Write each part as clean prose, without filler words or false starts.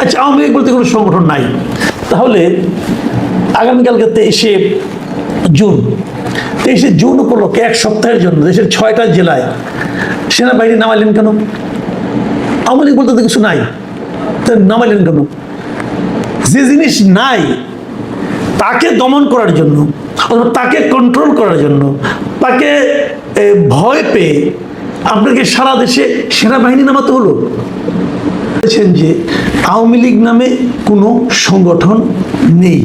আচ্ছা, আওয়ামী লীগ বলতে কোনো সংগঠন নাই, তাহলে আগামীকালকে 23শে জুন উপলক্ষে এক সপ্তাহের জন্য দেশের 6টা জেলায় সেনাবাহিনী নামাইলেন কেন? আওয়ামী লীগ বলতে তো কিছু নাই, নামাইলেন কেন? যে জিনিস নাই তাকে দমন করার জন্য, তাকে কন্ট্রোল করার জন্য, তাকে ভয় পেয়ে আপনাকে সারা দেশে সেনাবাহিনী নামাতে হলো। বলেছেন যে আওয়ামী লীগ নামে কোনো সংগঠন নেই,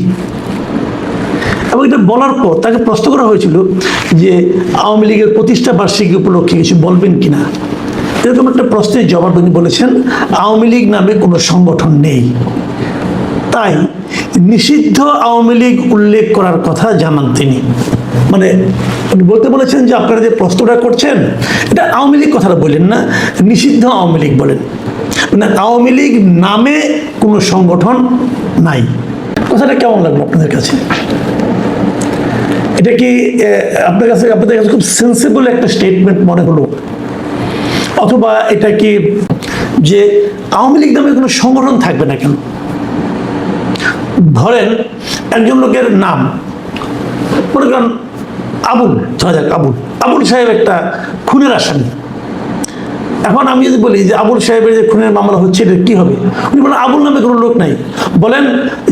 এবং এটা বলার পর তাকে প্রশ্ন করা হয়েছিল যে আওয়ামী লীগের প্রতিষ্ঠা বার্ষিকী উপলক্ষে কিছু বলবেন কিনা। এরকম একটা প্রশ্নের জবাব তিনি বলেছেন আওয়ামী লীগ নামে কোনো সংগঠন নেই। তাই নিষিদ্ধ আওয়ামী লীগ উল্লেখ করার কথা জানান তিনি। মানে উনি বলতে বলেছেন যে আপনারা যে প্রশ্নটা করছেন এটা আওয়ামী লীগ কথাটা বললেন না, নিষিদ্ধ আওয়ামী লীগ বলেন। মানে আওয়ামী লীগ নামে কোনো সংগঠন নাই। কথাটা কেমন লাগলো আপনাদের কাছে? এটা কি আপনাদের কাছে খুব সেন্সিবল একটা স্টেটমেন্ট মনে হলো? অথবা এটা কি যে আওয়ামী লীগ নামে কোনো সংগঠন থাকবে না কেন? ধরেন একজন লোকের নাম, মনে করেন আবুল, আবুল সাহেব একটা খুনের আসামি। এখন আমি যদি বলি যে আবুল সাহেবের যে খুনের মামলা হচ্ছে এটা কি হবে? উনি বলেন আবুল নামে কোনো লোক নাই, বলেন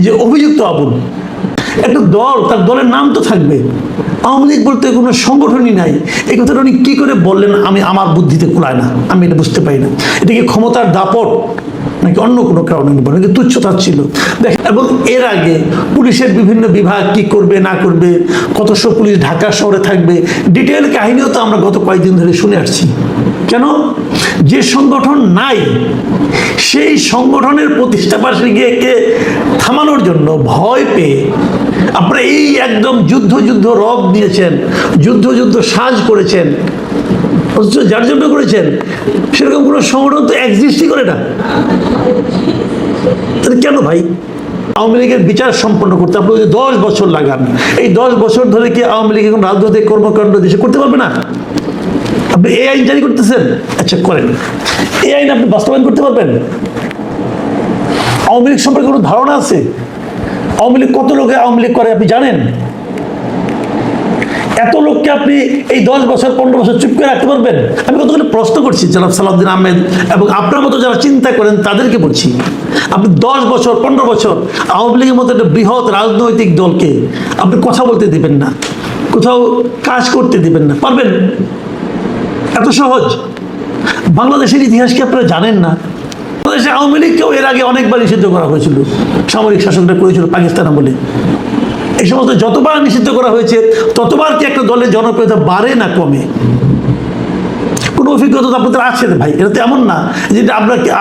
যে অভিযুক্ত আবুল। একটা দল, তার দলের নাম তো থাকবে। আওয়ামী লীগ বলতে কোনো সংগঠনই নাই, এই কথাটা উনি কি করে বললেন আমি আমার বুদ্ধিতে কুলায় না, আমি এটা বুঝতে পারি না। এটা কি ক্ষমতার দাপট নাকি অন্য কোনো কারণে বলেন? তুচ্ছতা ছিল দেখেন। এবং এর আগে পুলিশের বিভিন্ন বিভাগ কি করবে না করবে, কতশো পুলিশ ঢাকা শহরে থাকবে, ডিটেল কাহিনীও তো আমরা গত কয়েকদিন ধরে শুনে আসছি। কেন? যে সংগঠন নাই সেই সংগঠনের প্রতিষ্ঠা বার্ষিকীকে থামানোর জন্য ভয় পেয়ে আপনারা এই একদম যুদ্ধ রব দিয়েছেন, যুদ্ধ সাজ করেছেন। যার জন্য করেছেন সেরকম কোনো সংগঠন তো এক্সিস্টই করে না। কেন ভাই? আওয়ামী লীগের বিচার সম্পন্ন করতে আপনি 10 বছর লাগান, এই 10 বছর ধরে কি আওয়ামী লীগ এখন রাজনৈতিক কর্মকাণ্ড দেশে করতে পারবে না? আপনি এই আইন জারি করতেছেন, আচ্ছা করেন, এই আইন আপনি বাস্তবায়ন করতে পারবেন? আওয়ামী লীগ সম্পর্কে কোনো ধারণা আছে? আওয়ামী লীগ কত লোকে আওয়ামী লীগ করে আপনি জানেন? এত লোককে আপনি এই 10 বছর 15 বছর চুপ করে রাখতে পারবেন? আমি কতগুলো প্রশ্ন করছি জনাব সালাউদ্দিন আহমেদ এবং আপনার মতো যারা চিন্তা করেন তাদেরকে বলছি, আপনি 10 বছর 15 বছর আওয়ামী লীগের মতো একটা বৃহৎ রাজনৈতিক দলকে আপনি কথা বলতে দিবেন না, কোথাও কাজ করতে দিবেন না, পারবেন? এত সহজ? বাংলাদেশের ইতিহাস কি আপনারা জানেন না? বাংলাদেশে আওয়ামী লীগকেও এর আগে অনেকবার নিষিদ্ধ করা হয়েছিল, সামরিক শাসনটা করেছিল পাকিস্তান আমলে। এই সমস্ত যতবার নিষিদ্ধ করা হয়েছে ততবার কি একটা দলের জনপ্রিয়তা বাড়ে না কমে? কোনো অভিজ্ঞতা তো আপনাদের আছে ভাই, এটা তো এমন না যেটা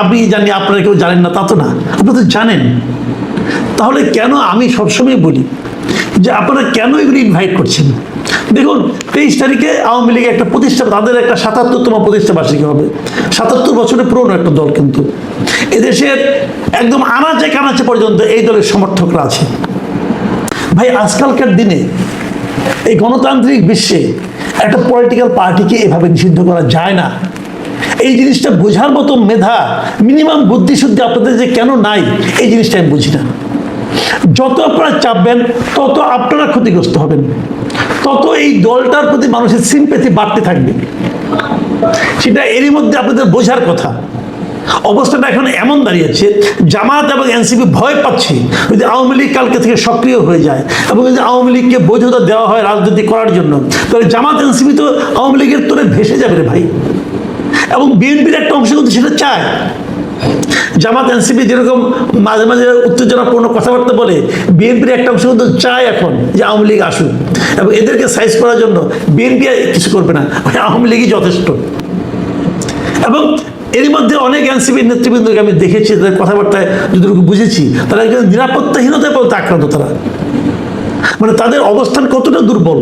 আপনি জানি আপনারা কেউ জানেন না, তা তো না, আপনারা তো জানেন। তাহলে কেন আমি সবসময় বলি যে আপনারা কেন এগুলি ইনভাইট করছেন? দেখুন 23 তারিখে আওয়ামী লীগের একটা প্রতিষ্ঠা, তাদের একটা 77তম প্রতিষ্ঠা বার্ষিকী হবে। 77 বছরের পুরনো একটা দল, কিন্তু এদেশের একদম আনাচে কানাচে পর্যন্ত এই দলের সমর্থকরা আছে। ভাই আজকালকার দিনে এই গণতান্ত্রিক বিশ্বে একটা পলিটিক্যাল পার্টিকে এভাবে নিষিদ্ধ করা যায় না। এই জিনিসটা বোঝার মতো মেধা, মিনিমাম বুদ্ধিশুদ্ধি আপনাদের যে কেন নাই, এই জিনিসটা আমি বুঝি না। যত আপনারা চাপবেন তত আপনারা ক্ষতিগ্রস্ত হবেন, তত এই দলটার প্রতি মানুষের সিম্প্যাথি বাড়তে থাকবে। সেটা এরই মধ্যে আপনাদের বোঝার কথা। অবস্থাটা এখন এমন দাঁড়িয়েছে, জামাত এবং এনসিপি ভয় পাচ্ছে যদি আওয়ামী লীগ কালকে থেকে সক্রিয় হয়ে যায় এবং যদি আওয়ামী লীগকে বৈধতা দেওয়া হয় রাজনীতি করার জন্য, তাহলে জামাত এনসিপি তো আওয়ামী লীগের তোরে ভেসে যাবে রে ভাই। এবং বিএনপির একটা অংশ কিন্তু সেটা চায়। জামাত এনসিপি যেরকম মাঝে মাঝে উত্তেজনাপূর্ণ কথাবার্তা বলে, বিএনপির একটা অংশ কিন্তু চায় এখন যে আওয়ামী লীগ আসুক, এবং এদেরকে সাইজ করার জন্য বিএনপি কিছু করবে না, আওয়ামী লীগই যথেষ্ট। এবং এর মধ্যে অনেক এনসিপির নেতৃবৃন্দকে আমি দেখেছি, তাদের কথাবার্তায় যতটুকু বুঝেছি, তারা একজন নিরাপত্তাহীনতায় বলতে আক্রান্ত। তারা মানে তাদের অবস্থান কতটা দুর্বল,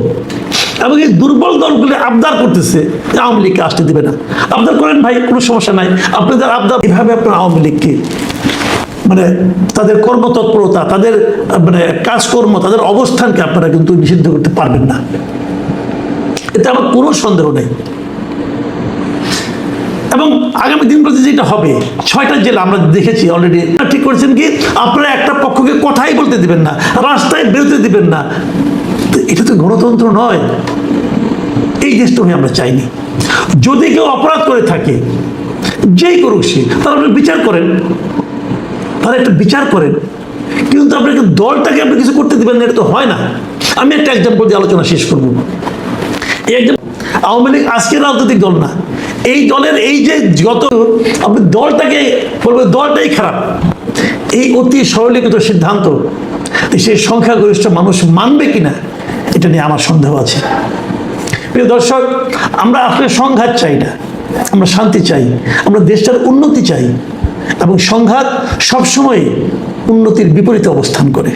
এবং এই দুর্বল দলগুলি আবদার করতেছে যে আওয়ামী লীগকে আসতে দিবে না। আবদার করেন ভাই, কোনো সমস্যা নাই, আপনাদের আবদার। এভাবে আপনার আওয়ামী লীগকে মানে তাদের কর্মতৎপরতা, তাদের মানে কাজকর্ম, তাদের অবস্থানকে আপনারা কিন্তু নিষিদ্ধ করতে পারবেন না, এতে আমার কোনো সন্দেহ নেই। এবং আগামী দিনগুলোতে যেটা হবে, 6টা জেলা আমরা দেখেছি অলরেডি, ঠিক করেছেন কি, আপনারা একটা পক্ষকে কথাই বলতে দিবেন না, রাস্তায় বেরোতে দিবেন না। তো এটা তো গণতন্ত্র নয়, এই দেশটা আমরা চাইনি। যদি কেউ অপরাধ করে থাকে, যেই করুক সে, তার আপনি বিচার করেন, তার একটা বিচার করেন, কিন্তু আপনাকে দলটাকে আপনি কিছু করতে দিবেন না, এটা তো হয় না। আমি একটা এক্সাম্পল দিয়ে আলোচনা শেষ করবো। আওয়ামী লীগ আজকের রাজনৈতিক দল না, এই দলের এই যে যত আপনি দলটাকে বলবেন দলটাই খারাপ, এই অতি সরলীকৃত সিদ্ধান্ত সেই সংখ্যাগরিষ্ঠ মানুষ মানবে কিনা, এটা নিয়ে আমার সন্দেহ আছে। প্রিয় দর্শক, আমরা আসলে সংঘাত চাই না, আমরা শান্তি চাই, আমরা দেশটার উন্নতি চাই, এবং সংঘাত সবসময় উন্নতির বিপরীতে অবস্থান করে।